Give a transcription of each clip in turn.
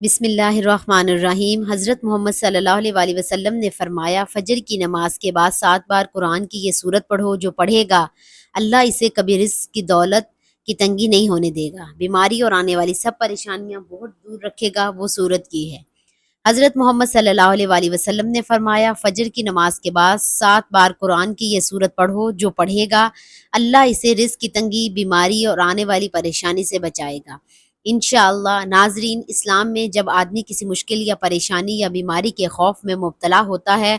بسم اللہ الرحمن الرحیم۔ حضرت محمد صلی اللہ علیہ وسلم نے فرمایا، فجر کی نماز کے بعد 7 بار قرآن کی یہ سورت پڑھو، جو پڑھے گا اللہ اسے کبھی رزق کی دولت کی تنگی نہیں ہونے دے گا، بیماری اور آنے والی سب پریشانیاں بہت دور رکھے گا۔ وہ سورت کی ہے۔ حضرت محمد صلی اللہ علیہ وسلم نے فرمایا، فجر کی نماز کے بعد 7 بار قرآن کی یہ سورت پڑھو، جو پڑھے گا اللہ اسے رزق کی تنگی، بیماری اور آنے والی پریشانی سے بچائے گا۔ انشاءاللہ ناظرین، اسلام میں جب آدمی کسی مشکل یا پریشانی یا بیماری کے خوف میں مبتلا ہوتا ہے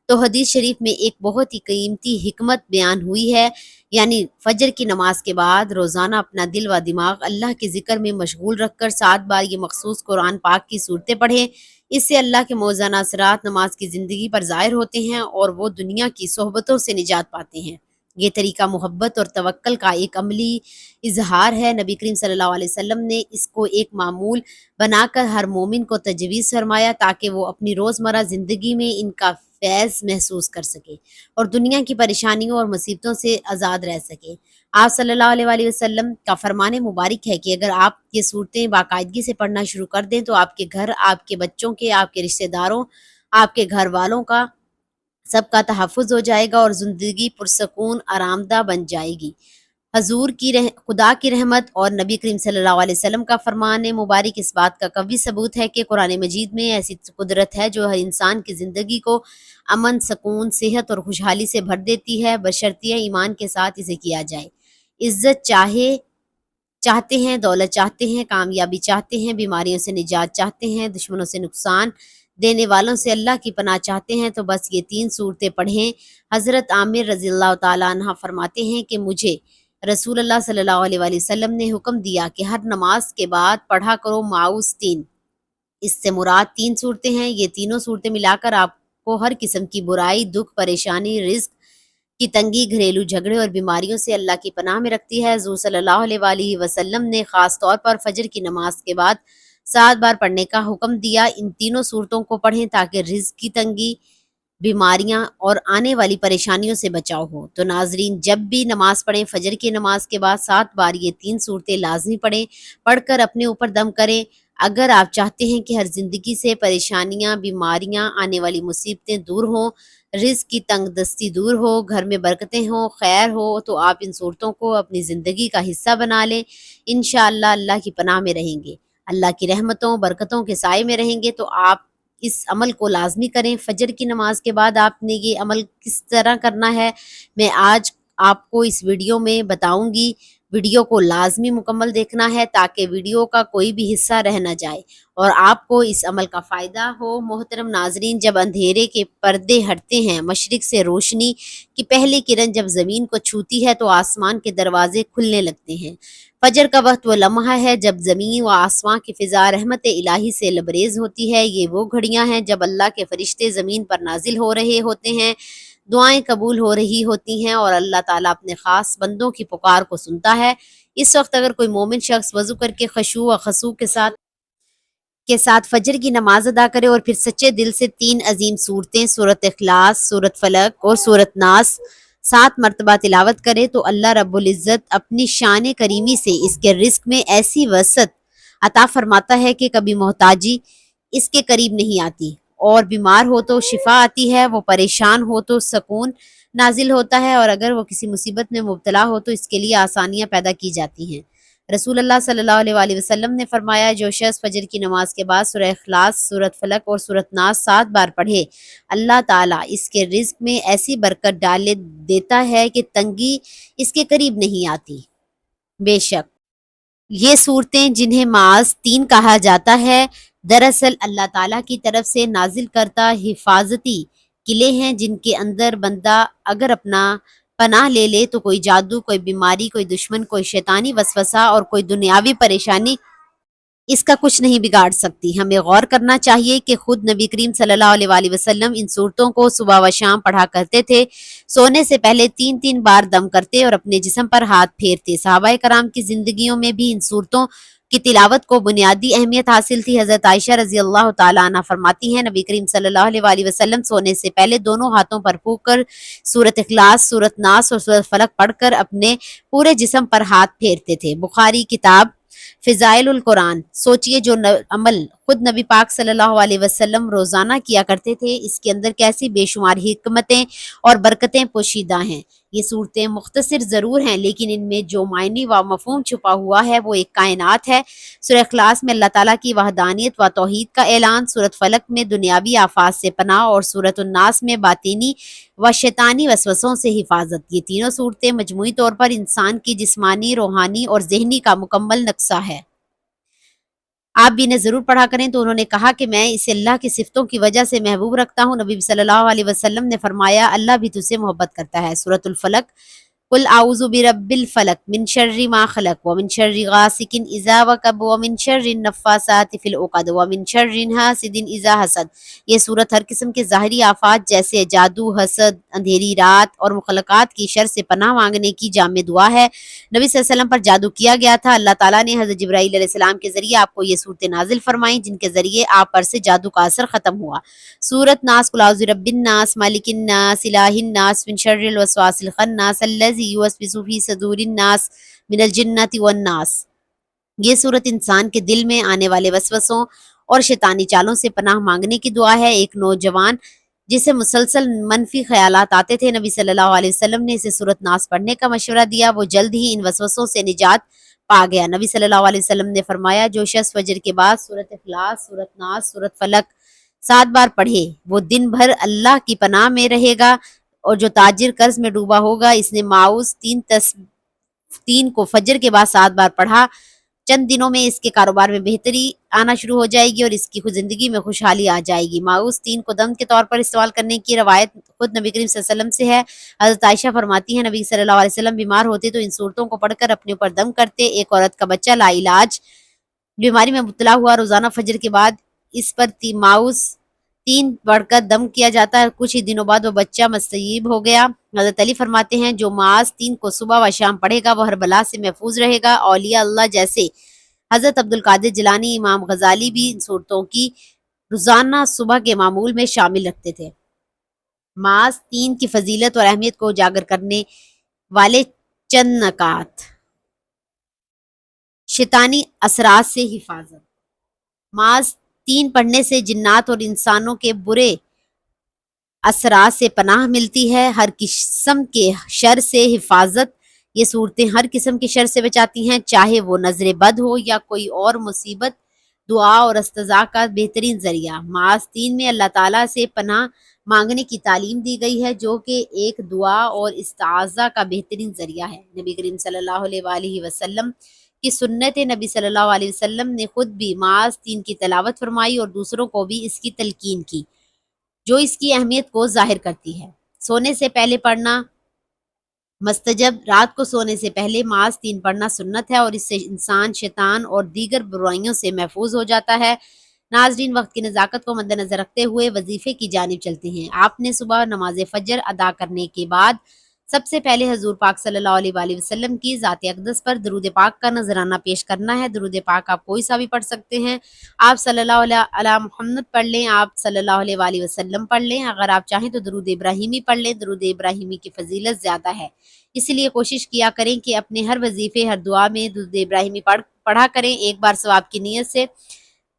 تو حدیث شریف میں ایک بہت ہی قیمتی حکمت بیان ہوئی ہے، یعنی فجر کی نماز کے بعد روزانہ اپنا دل و دماغ اللہ کے ذکر میں مشغول رکھ کر 7 بار یہ مخصوص قرآن پاک کی صورتیں پڑھیں۔ اس سے اللہ کے موزانہ اثرات نماز کی زندگی پر ظاہر ہوتے ہیں اور وہ دنیا کی صحبتوں سے نجات پاتے ہیں۔ یہ طریقہ محبت اور توکل کا ایک عملی اظہار ہے۔ نبی کریم صلی اللہ علیہ وسلم نے اس کو ایک معمول بنا کر ہر مومن کو تجویز فرمایا تاکہ وہ اپنی روزمرہ زندگی میں ان کا فیض محسوس کر سکے اور دنیا کی پریشانیوں اور مصیبتوں سے آزاد رہ سکے۔ آپ صلی اللہ علیہ وسلم کا فرمان مبارک ہے کہ اگر آپ یہ صورتیں باقاعدگی سے پڑھنا شروع کر دیں تو آپ کے گھر، آپ کے بچوں کے، آپ کے رشتہ داروں، آپ کے گھر والوں کا سب کا تحفظ ہو جائے گا اور زندگی پرسکون آرام دہ بن جائے گی۔ حضور کی خدا کی رحمت اور نبی کریم صلی اللہ علیہ وسلم کا فرمان مبارک اس بات کا قوی ثبوت ہے کہ قرآن مجید میں ایسی قدرت ہے جو ہر انسان کی زندگی کو امن، سکون، صحت اور خوشحالی سے بھر دیتی ہے، بشرطیہ ایمان کے ساتھ اسے کیا جائے۔ عزت چاہتے ہیں، دولت چاہتے ہیں، کامیابی چاہتے ہیں، بیماریوں سے نجات چاہتے ہیں، دشمنوں سے نقصان دینے والوں سے اللہ کی پناہ چاہتے ہیں تو بس یہ 3 صورتیں پڑھیں۔ حضرت عامر رضی اللہ تعالیٰ عنہ فرماتے ہیں کہ مجھے رسول اللہ صلی اللہ علیہ وسلم نے حکم دیا کہ ہر نماز کے بعد پڑھا کرو معوذ 3۔ اس سے مراد 3 صورتیں ہیں۔ یہ تینوں صورتیں ملا کر آپ کو ہر قسم کی برائی، دکھ، پریشانی، رزق کی تنگی، گھریلو جھگڑے اور بیماریوں سے اللہ کی پناہ میں رکھتی ہے۔ حضور صلی اللہ علیہ وسلم نے خاص طور پر فجر کی نماز کے بعد 7 بار پڑھنے کا حکم دیا۔ ان تینوں صورتوں کو پڑھیں تاکہ رزق کی تنگی، بیماریاں اور آنے والی پریشانیوں سے بچاؤ ہو۔ تو ناظرین، جب بھی نماز پڑھیں فجر کی نماز کے بعد 7 بار یہ 3 صورتیں لازمی پڑھیں، پڑھ کر اپنے اوپر دم کریں۔ اگر آپ چاہتے ہیں کہ ہر زندگی سے پریشانیاں، بیماریاں، آنے والی مصیبتیں دور ہوں، رزق کی تنگ دستی دور ہو، گھر میں برکتیں ہوں، خیر ہو، تو آپ ان صورتوں کو اپنی زندگی کا حصہ بنا لیں۔ انشاءاللہ اللہ کی پناہ میں رہیں گے، اللہ کی رحمتوں، برکتوں کے سائے میں رہیں گے۔ تو آپ اس عمل کو لازمی کریں۔ فجر کی نماز کے بعد آپ نے یہ عمل کس طرح کرنا ہے، میں آج آپ کو اس ویڈیو میں بتاؤں گی۔ ویڈیو کو لازمی مکمل دیکھنا ہے تاکہ ویڈیو کا کوئی بھی حصہ رہ نہ جائے اور آپ کو اس عمل کا فائدہ ہو۔ محترم ناظرین، جب اندھیرے کے پردے ہٹتے ہیں، مشرق سے روشنی کی پہلی کرن جب زمین کو چھوتی ہے تو آسمان کے دروازے کھلنے لگتے ہیں۔ فجر کا وقت وہ لمحہ ہے جب زمین و آسمان کی فضا رحمت الہی سے لبریز ہوتی ہے۔ یہ وہ گھڑیاں ہیں جب اللہ کے فرشتے زمین پر نازل ہو رہے ہوتے ہیں، دعائیں قبول ہو رہی ہوتی ہیں اور اللہ تعالیٰ اپنے خاص بندوں کی پکار کو سنتا ہے۔ اس وقت اگر کوئی مومن شخص وضو کر کے خشوع و خضوع کے ساتھ فجر کی نماز ادا کرے اور پھر سچے دل سے 3 عظیم صورتیں، سورۃ اخلاص، سورۃ فلق اور سورۃ ناس 7 مرتبہ تلاوت کرے تو اللہ رب العزت اپنی شان کریمی سے اس کے رزق میں ایسی وسعت عطا فرماتا ہے کہ کبھی محتاجی اس کے قریب نہیں آتی، اور بیمار ہو تو شفا آتی ہے، وہ پریشان ہو تو سکون نازل ہوتا ہے، اور اگر وہ کسی مصیبت میں مبتلا ہو تو اس کے لیے آسانیاں پیدا کی جاتی ہیں۔ رسول اللہ صلی اللہ علیہ وسلم نے فرمایا، جو شخص فجر کی نماز کے بعد سورہ اخلاص، سورۃ فلق اور سورۃ ناس 7 بار پڑھے، اللہ تعالیٰ اس کے رزق میں ایسی برکت ڈال دیتا ہے کہ تنگی اس کے قریب نہیں آتی۔ بے شک یہ صورتیں جنہیں معاذ 3 کہا جاتا ہے، دراصل اللہ تعالیٰ کی طرف سے نازل کرتا حفاظتی قلعے ہیں جن کے اندر بندہ اگر اپنا پناہ لے لے تو کوئی جادو، کوئی بیماری، کوئی دشمن، کوئی شیطانی وسوسہ اور کوئی دنیاوی پریشانی اس کا کچھ نہیں بگاڑ سکتی۔ ہمیں غور کرنا چاہیے کہ خود نبی کریم صلی اللہ علیہ وسلم ان صورتوں کو صبح و شام پڑھا کرتے تھے، سونے سے پہلے 3 بار دم کرتے اور اپنے جسم پر ہاتھ پھیرتے۔ صحابہ کرام کی زندگیوں میں بھی ان صورتوں کی تلاوت کو بنیادی اہمیت حاصل تھی۔ حضرت عائشہ رضی اللہ تعالیٰ عنہ فرماتی ہیں، نبی کریم صلی اللہ علیہ وسلم سونے سے پہلے دونوں ہاتھوں پر پھونک کر سورۃ اخلاص، سورۃ ناس اور سورۃ فلق پڑھ کر اپنے پورے جسم پر ہاتھ پھیرتے تھے۔ بخاری کتاب فضائل القرآن۔ سوچئے جو عمل خود نبی پاک صلی اللہ علیہ وسلم روزانہ کیا کرتے تھے۔ اس کے اندر کیسی بے شمار حکمتیں اور برکتیں پوشیدہ ہیں۔ یہ صورتیں مختصر ضرور ہیں لیکن ان میں جو معنی و مفہوم چھپا ہوا ہے وہ ایک کائنات ہے۔ سورہ اخلاص میں اللہ تعالیٰ کی وحدانیت و توحید کا اعلان، سورۃ فلق میں دنیاوی آفات سے پناہ اور سورۃ الناس میں باطینی و شیطانی وسوسوں سے حفاظت۔ یہ تینوں صورتیں مجموعی طور پر انسان کی جسمانی، روحانی اور ذہنی کا مکمل نقشہ ہے۔ آپ بھی انہیں ضرور پڑھا کریں۔ تو انہوں نے کہا کہ میں اسے اللہ کی صفتوں کی وجہ سے محبوب رکھتا ہوں۔ نبی صلی اللہ علیہ وسلم نے فرمایا اللہ بھی تجھ سے محبت کرتا ہے۔ سورۃ الفلق، قل اعوذ برب الفلق من شر ما خلق ومن شر غاسق اذا وقب ومن شر النفاثات في العقد ومن شر حاسد اذا حسد۔ یہ صورت ہر قسم کے ظاہری آفات جیسے جادو، حسد، اندھیری رات اور مخلوقات کی شر سے پناہ مانگنے کی جامع دعا ہے۔ نبی صلی اللہ علیہ وسلم پر جادو کیا گیا تھا۔ اللہ تعالیٰ نے حضرت جبرائیل علیہ السلام کے ذریعے آپ کو یہ صورتیں نازل فرمائیں جن کے ذریعے آپ پر سے جادو کا اثر ختم ہوا۔ سورۃ ناس، قل اعوذ برب الناس مالک الناس الہ الناس من شر الوسواس الخناس الذی یوسوس فی صدور الناس من الجنۃ والناس۔ یہ صورت انسان کے دل میں آنے والے وسوسوں اور شیطانی چالوں سے پناہ مانگنے کی دعا ہے۔ ایک نوجوان جسے مسلسل منفی خیالات آتے تھے، نبی صلی اللہ علیہ وسلم نے اسے سورۃ ناس پڑھنے کا مشورہ دیا۔ وہ جلد ہی ان وسوسوں سے نجات پا گیا۔ نبی صلی اللہ علیہ وسلم نے فرمایا جو شخص فجر کے بعد سورۃ اخلاص، سورۃ ناس، سورۃ فلق 7 بار پڑھے وہ دن بھر اللہ کی پناہ میں رہے گا، اور جو تاجر قرض میں ڈوبا ہوگا اس نے ماؤز 3 کو فجر کے بعد 7 بار پڑھا، چند دنوں میں اس کے کاروبار میں بہتری آنا شروع ہو جائے گی اور اس کی زندگی میں خوشحالی آ جائے گی۔ ماؤز 3 کو دم کے طور پر استعمال کرنے کی روایت خود نبی کریم صلی اللہ علیہ وسلم سے ہے۔ حضرت عائشہ فرماتی ہیں نبی صلی اللہ علیہ وسلم بیمار ہوتے تو ان صورتوں کو پڑھ کر اپنے اوپر دم کرتے۔ ایک عورت کا بچہ لا علاج بیماری میں مبتلا ہوا، روزانہ فجر کے بعد اس پر ماؤز 3 پڑھ کر دم کیا جاتا ہے، کچھ ہی دنوں بعد وہ بچہ مستجیب ہو گیا۔ حضرت علی فرماتے ہیں جو ماؤز 3 کو صبح و شام پڑھے گا وہ ہر بلا سے محفوظ رہے گا۔ اولیاء اللہ جیسے حضرت عبد القادر جیلانی، امام غزالی بھی ان صورتوں کی روزانہ صبح کے معمول میں شامل رکھتے تھے۔ ماس 3 کی فضیلت اور اہمیت کو اجاگر کرنے والے چند نکات۔ شیطانی اثرات سے حفاظت۔ ماس 3 پڑھنے سے جنات اور انسانوں کے برے اثرات سے پناہ ملتی ہے، ہر قسم کے شر سے حفاظت۔ یہ صورتیں ہر قسم کے شر سے بچاتی ہیں، چاہے وہ نظر بد ہو یا کوئی اور مصیبت۔ دعا اور استزاء کا بہترین ذریعہ۔ ماس 3 میں اللہ تعالیٰ سے پناہ مانگنے کی تعلیم دی گئی ہے جو کہ ایک دعا اور استعاذہ کا بہترین ذریعہ ہے۔ نبی کریم صلی اللہ علیہ وآلہ وسلم کی سنت، نبی صلی اللہ علیہ وسلم نے خود بھی ماس 3 کی تلاوت فرمائی اور دوسروں کو بھی اس کی تلقین کی، جو اس کی اہمیت کو ظاہر کرتی ہے۔ سونے سے پہلے پڑھنا مستجب۔ رات کو سونے سے پہلے ماس 3 پڑھنا سنت ہے اور اس سے انسان شیطان اور دیگر برائیوں سے محفوظ ہو جاتا ہے۔ ناظرین، وقت کی نزاکت کو مد نظر رکھتے ہوئے وظیفے کی جانب چلتے ہیں۔ آپ نے صبح نماز فجر ادا کرنے کے بعد سب سے پہلے حضور پاک صلی اللہ علیہ وآلہ وسلم کی ذات اقدس پر درود پاک کا نذرانہ پیش کرنا ہے۔ درود پاک آپ کوئی سا بھی پڑھ سکتے ہیں۔ آپ صلی اللہ علیہ محمد پڑھ لیں، آپ صلی اللہ علیہ وآلہ وسلم پڑھ لیں، اگر آپ چاہیں تو درود ابراہیمی پڑھ لیں۔ درود ابراہیمی کی فضیلت زیادہ ہے، اس لیے کوشش کیا کریں کہ اپنے ہر وظیفے، ہر دعا میں درود ابراہیمی پڑھا کریں۔ ایک بار ثواب کی نیت سے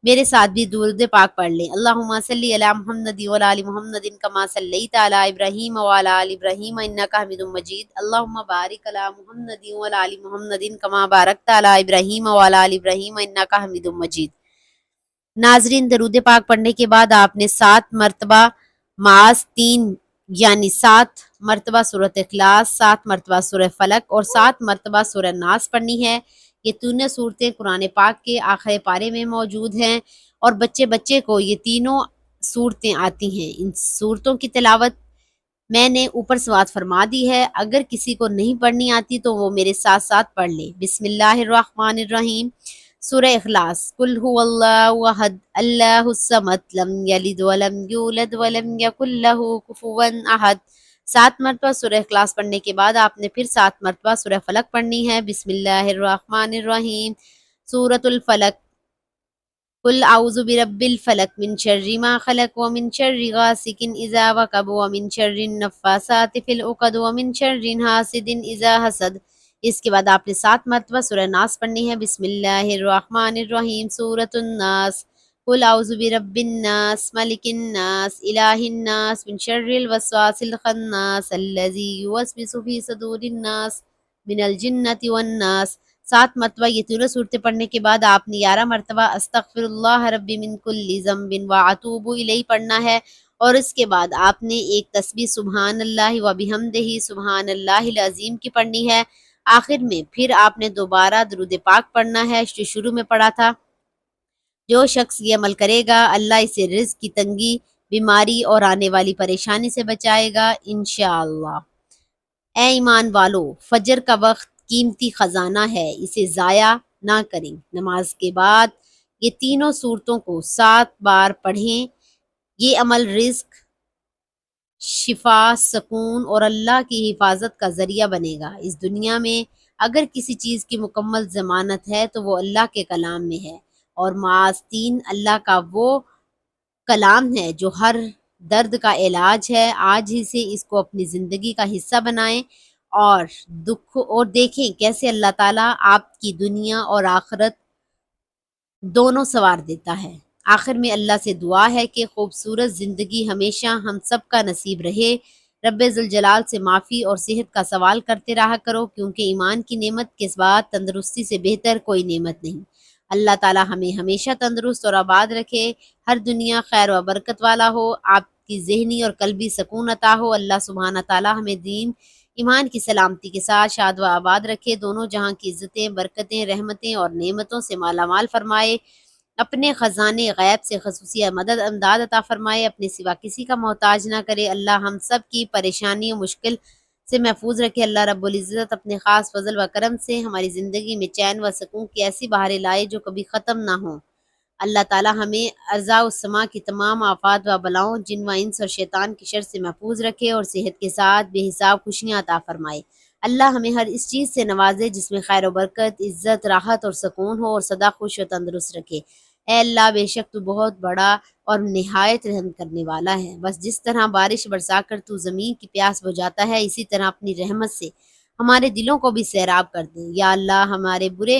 میرے ساتھ بھی درود پاک پڑھ لیں۔ اللہم صلی علی محمد وعلی آل محمد کما صلیت علی ابراہیم وعلی آل ابراہیم انک حمید مجید۔ اللہم بارک علی محمد وعلی آل محمد کما بارکت علی ابراہیم وعلی آل ابراہیم انک حمید مجید۔ ناظرین، درود پاک پڑھنے کے بعد آپ نے 7 مرتبہ ماس 3 یعنی 7 مرتبہ سورۃ اخلاص، 7 مرتبہ سورہ فلق اور 7 مرتبہ سورہ ناس پڑھنی ہے۔ یہ تینوں صورتیں قرآن پاک کے آخر پارے میں موجود ہیں اور بچے کو یہ تینوں صورتیں آتی ہیں۔ ان صورتوں کی تلاوت میں نے اوپر سماعت فرما دی ہے، اگر کسی کو نہیں پڑھنی آتی تو وہ میرے ساتھ ساتھ پڑھ لے۔ بسم اللہ الرحمن الرحیم۔ سورہ اخلاص، قل هو اللہ احد اللہ الصمد لم یلد ولم یولد ولم یکن لہ کفوا احد۔ 7 مرتبہ سورہ اخلاص پڑھنے کے بعد آپ نے پھر 7 مرتبہ سورہ فلق پڑھنی ہے۔ بسم اللہ الرحمن الرحیم۔ سورۃ الفلق، قل اعوذ برب الفلق من شر ما خلق ومن شر غاسق اذا وقب ومن شر النفاثات في العقد ومن شر حاسد اذا حسد۔ اس کے بعد آپ نے 7 مرتبہ سورہ ناس پڑھنی ہے۔ بسم اللہ الرحمن الرحیم۔ سورۃ الناس، قل اعوذ برب الناس ملک الناس الہ الناس من شر الوسواس الخناس الذی یوسوس فی صدور الناس من الجنۃ والناس۔ 7 مرتبہ یہ تینوں صورتیں پڑھنے کے بعد آپ نے 11 مرتبہ استغفر اللہ ربی من کل ذنب واتوب الیہ پڑھنا ہے، اور اس کے بعد آپ نے ایک تسبیح سبحان اللہ و بحمدہ سبحان اللہ العظیم کی پڑھنی ہے۔ آخر میں پھر آپ نے دوبارہ درود پاک پڑھنا ہے جو شروع میں پڑھا تھا۔ جو شخص یہ عمل کرے گا اللہ اسے رزق کی تنگی، بیماری اور آنے والی پریشانی سے بچائے گا انشاءاللہ۔ اے ایمان والو، فجر کا وقت قیمتی خزانہ ہے، اسے ضائع نہ کریں۔ نماز کے بعد یہ تینوں صورتوں کو 7 بار پڑھیں۔ یہ عمل رزق، شفا، سکون اور اللہ کی حفاظت کا ذریعہ بنے گا۔ اس دنیا میں اگر کسی چیز کی مکمل ضمانت ہے تو وہ اللہ کے کلام میں ہے، اور معاذ 3 اللہ کا وہ کلام ہے جو ہر درد کا علاج ہے۔ آج ہی سے اس کو اپنی زندگی کا حصہ بنائیں اور دکھ اور دیکھیں کیسے اللہ تعالیٰ آپ کی دنیا اور آخرت دونوں سنوار دیتا ہے۔ آخر میں اللہ سے دعا ہے کہ خوبصورت زندگی ہمیشہ ہم سب کا نصیب رہے۔ رب ذوالجلال سے معافی اور صحت کا سوال کرتے رہا کرو، کیونکہ ایمان کی نعمت کے بعد تندرستی سے بہتر کوئی نعمت نہیں۔ اللہ تعالیٰ ہمیں ہمیشہ تندرست اور آباد رکھے، ہر دنیا خیر و برکت والا ہو، آپ کی ذہنی اور قلبی سکون عطا ہو۔ اللہ سبحانہ تعالیٰ ہمیں دین ایمان کی سلامتی کے ساتھ شاد و آباد رکھے، دونوں جہاں کی عزتیں، برکتیں، رحمتیں اور نعمتوں سے مالا مال فرمائے، اپنے خزانے غیب سے خصوصی مدد امداد عطا فرمائے، اپنے سوا کسی کا محتاج نہ کرے۔ اللہ ہم سب کی پریشانی و مشکل سے محفوظ رکھے۔ اللہ رب العزت اپنے خاص فضل و کرم سے ہماری زندگی میں چین و سکون کی ایسی بہاریں لائے جو کبھی ختم نہ ہوں۔ اللہ تعالیٰ ہمیں ارضا و سما کی تمام آفات و بلاؤں، جن و انس اور شیطان کی شر سے محفوظ رکھے، اور صحت کے ساتھ بے حساب خوشیاں عطا فرمائے۔ اللہ ہمیں ہر اس چیز سے نوازے جس میں خیر و برکت، عزت، راحت اور سکون ہو، اور سدا خوش و تندرست رکھے۔ اے اللہ، بے شک تو بہت بڑا اور نہایت رحم کرنے والا ہے۔ بس جس طرح بارش برسا کر تو زمین کی پیاس بجھاتا ہے، اسی طرح اپنی رحمت سے ہمارے دلوں کو بھی سیراب کر دے۔ یا اللہ، ہمارے برے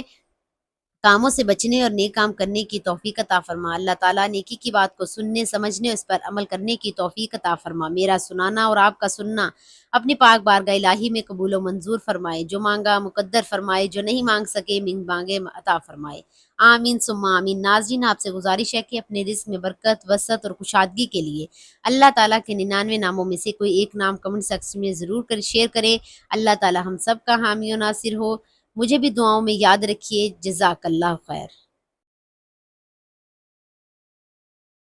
کاموں سے بچنے اور نیک کام کرنے کی توفیق عطا فرما۔ اللہ تعالیٰ نیکی کی بات کو سننے، سمجھنے، اس پر عمل کرنے کی توفیق عطا فرما۔ میرا سنانا اور آپ کا سننا اپنی پاک بارگاہ الہی میں قبول و منظور فرمائے۔ جو مانگا مقدر فرمائے، جو نہیں مانگ سکے مانگے عطا فرمائے۔ آمین ثم آمین۔ ناظرین، آپ سے گزارش ہے کہ اپنے رزق میں برکت، وسعت اور کشادگی کے لیے اللہ تعالیٰ کے 99 ناموں میں سے کوئی ایک نام کمنٹ سیکشن میں ضرور شیئر کریں۔ اللہ تعالیٰ ہم سب کا حامی و ناصر ہو۔ مجھے بھی دعاؤں میں یاد رکھیے۔ جزاک اللہ خیر۔